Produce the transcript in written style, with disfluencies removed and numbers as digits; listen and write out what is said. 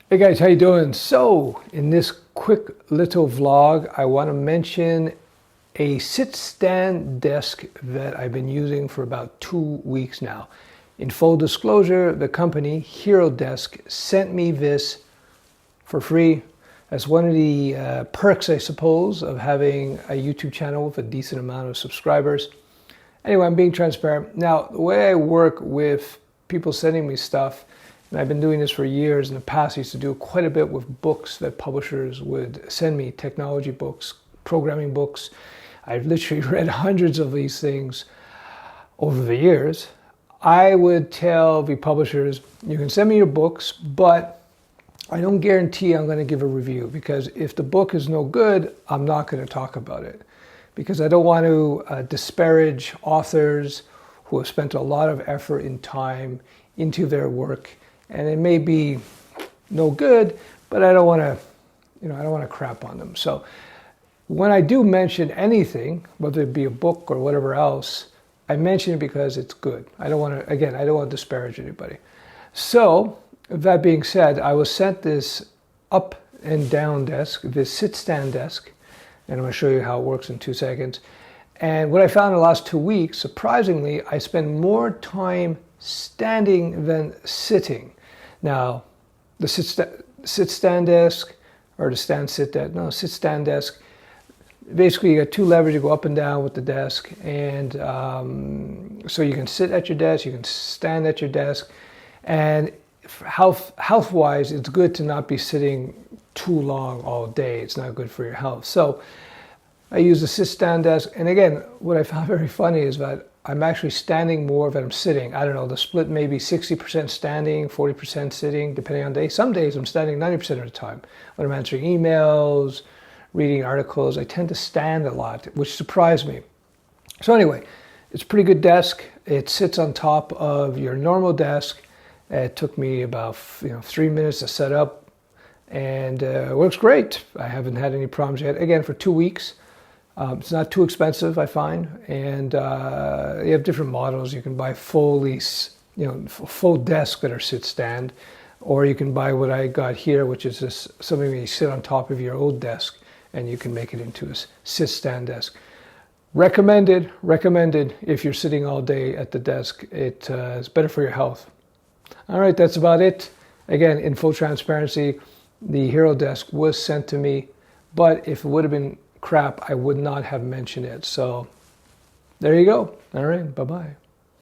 Hey guys, how you doing? So in this quick little vlog, I want to mention a sit-stand desk that I've been using for about 2 weeks now. In full disclosure, the company Hero Desk sent me this for free. That's one of the perks, I suppose, of having a YouTube channel with a decent amount of subscribers. Anyway, I'm being transparent. Now, the way I work with people sending me stuff, and I've been doing this for years. In the past, I used to do quite a bit with books that publishers would send me, technology books, programming books. I've literally read hundreds of these things over the years. I would tell the publishers, you can send me your books, but I don't guarantee I'm going to give a review, because if the book is no good, I'm not going to talk about it, because I don't want to disparage authors who have spent a lot of effort and time into their work. And it may be no good, but I don't want to, I don't want to crap on them. So when I do mention anything, whether it be a book or whatever else, I mention it because it's good. I don't want to, again, I don't want to disparage anybody. So that being said, I was sent this up and down desk, this sit-stand desk, and I'm going to show you how it works in 2 seconds. And what I found in the last 2 weeks, surprisingly, I spend more time standing than sitting. Now, the sit-stand desk, or the sit-stand desk, basically you got two levers, you go up and down with the desk, and so you can sit at your desk, you can stand at your desk, and health-wise, it's good to not be sitting too long all day. It's not good for your health. So I use the sit-stand desk, and again, what I found very funny is that I'm actually standing more than I'm sitting. I don't know, the split may be 60% standing, 40% sitting, depending on the day. Some days I'm standing 90% of the time. When I'm answering emails, reading articles, I tend to stand a lot, which surprised me. So anyway, it's a pretty good desk. It sits on top of your normal desk. It took me about 3 minutes to set up, and it works great. I haven't had any problems yet. Again, for 2 weeks. It's not too expensive, I find, and you have different models. You can buy full desk that are sit-stand, or you can buy what I got here, which is just something that you sit on top of your old desk, and you can make it into a sit-stand desk. Recommended if you're sitting all day at the desk. It's better for your health. All right, that's about it. Again, in full transparency, the Hero Desk was sent to me, but if it would have been crap, I would not have mentioned it. So there you go. All right, bye-bye.